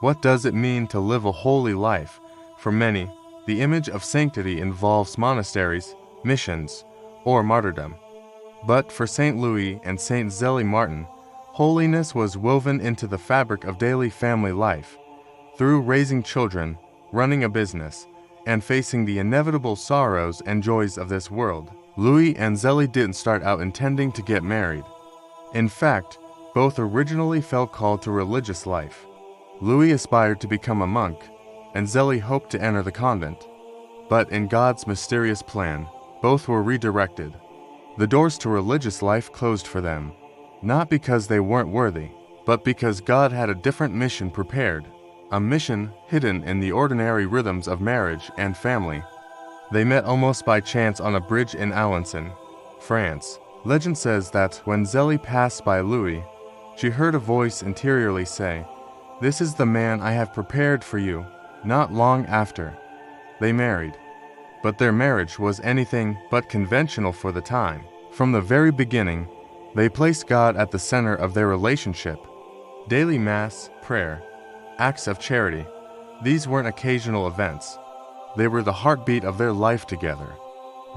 What does it mean to live a holy life? For many, the image of sanctity involves monasteries, missions, or martyrdom. But for St. Louis and St. Zélie Martin, holiness was woven into the fabric of daily family life. Through raising children, running a business, and facing the inevitable sorrows and joys of this world, Louis and Zélie didn't start out intending to get married. In fact, both originally felt called to religious life. Louis aspired to become a monk, and Zélie hoped to enter the convent. But in God's mysterious plan, both were redirected. The doors to religious life closed for them, not because they weren't worthy, but because God had a different mission prepared, a mission hidden in the ordinary rhythms of marriage and family. They met almost by chance on a bridge in Alençon, France. Legend says that when Zélie passed by Louis, she heard a voice interiorly say, "This is the man I have prepared for you." Not long after, they married. But their marriage was anything but conventional for the time. From the very beginning, they placed God at the center of their relationship. Daily Mass, prayer, acts of charity, these weren't occasional events. They were the heartbeat of their life together.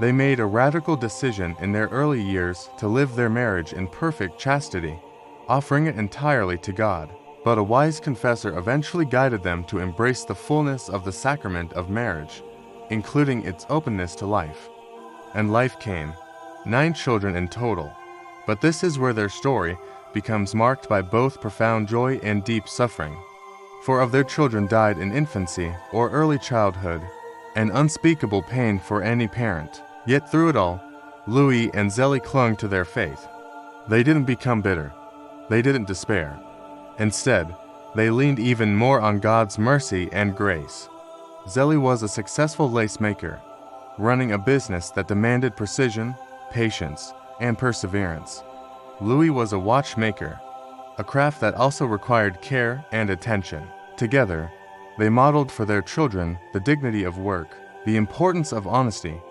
They made a radical decision in their early years to live their marriage in perfect chastity, offering it entirely to God. But a wise confessor eventually guided them to embrace the fullness of the sacrament of marriage, including its openness to life. And life came, 9 children in total. But this is where their story becomes marked by both profound joy and deep suffering. 4 of their children died in infancy or early childhood, an unspeakable pain for any parent. Yet through it all, Louis and Zélie clung to their faith. They didn't become bitter. They didn't despair. Instead, they leaned even more on God's mercy and grace. Zélie was a successful lace maker, running a business that demanded precision, patience, and perseverance. Louis was a watchmaker, a craft that also required care and attention. Together, they modeled for their children the dignity of work, the importance of honesty,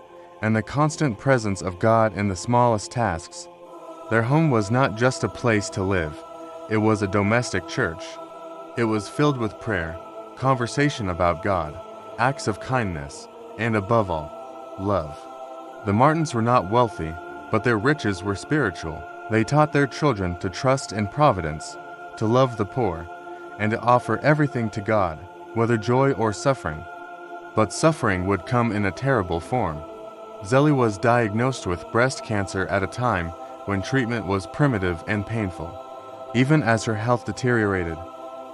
and the constant presence of God in the smallest tasks. Their home was not just a place to live, it was a domestic church. It was filled with prayer, conversation about God, acts of kindness, and above all, love. The Martins were not wealthy, but their riches were spiritual. They taught their children to trust in providence, to love the poor, and to offer everything to God, whether joy or suffering. But suffering would come in a terrible form. Zélie was diagnosed with breast cancer at a time when treatment was primitive and painful. Even as her health deteriorated,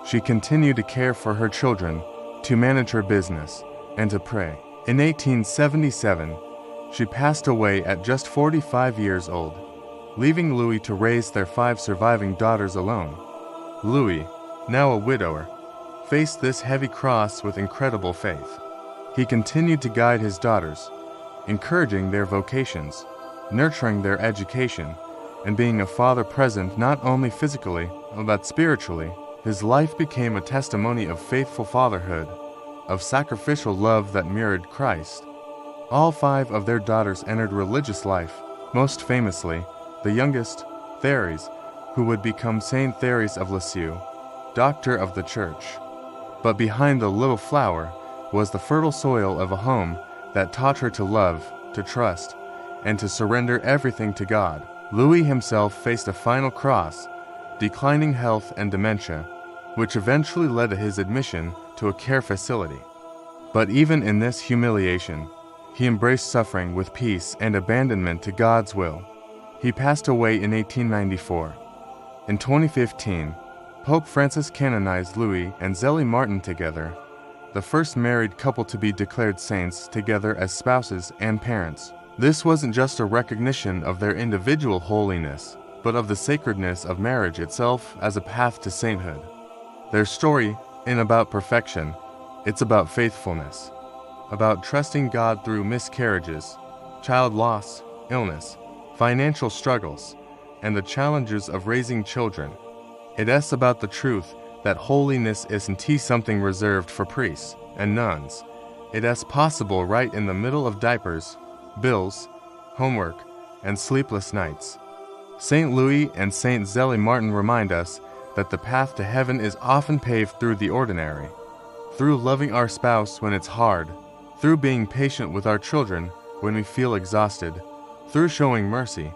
she continued to care for her children, to manage her business, and to pray. In 1877, she passed away at just 45 years old, leaving Louis to raise their 5 surviving daughters alone. Louis, now a widower, faced this heavy cross with incredible faith. He continued to guide his daughters, encouraging their vocations, nurturing their education, and being a father present not only physically, but spiritually. His life became a testimony of faithful fatherhood, of sacrificial love that mirrored Christ. All 5 of their daughters entered religious life, most famously, the youngest, Thérèse, who would become Saint Thérèse of Lisieux, doctor of the Church. But behind the little flower was the fertile soil of a home that taught her to love, to trust, and to surrender everything to God. Louis himself faced a final cross, declining health and dementia, which eventually led to his admission to a care facility. But even in this humiliation, he embraced suffering with peace and abandonment to God's will. He passed away in 1894. In 2015, Pope Francis canonized Louis and Zélie Martin together, the first married couple to be declared saints together as spouses and parents. This wasn't just a recognition of their individual holiness, but of the sacredness of marriage itself as a path to sainthood. Their story isn't about perfection, it's about faithfulness, about trusting God through miscarriages, child loss, illness, financial struggles, and the challenges of raising children. It's about the truth that holiness isn't something reserved for priests and nuns. It's possible right in the middle of diapers, bills, homework, and sleepless nights. St. Louis and St. Zélie Martin remind us that the path to heaven is often paved through the ordinary, through loving our spouse when it's hard, through being patient with our children when we feel exhausted, through showing mercy,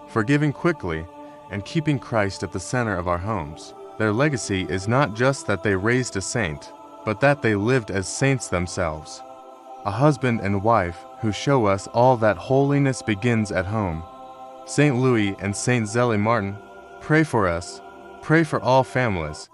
forgiving quickly, and keeping Christ at the center of our homes. Their legacy is not just that they raised a saint, but that they lived as saints themselves. A husband and wife who show us all that holiness begins at home. St. Louis and St. Zélie Martin, pray for us, pray for all families,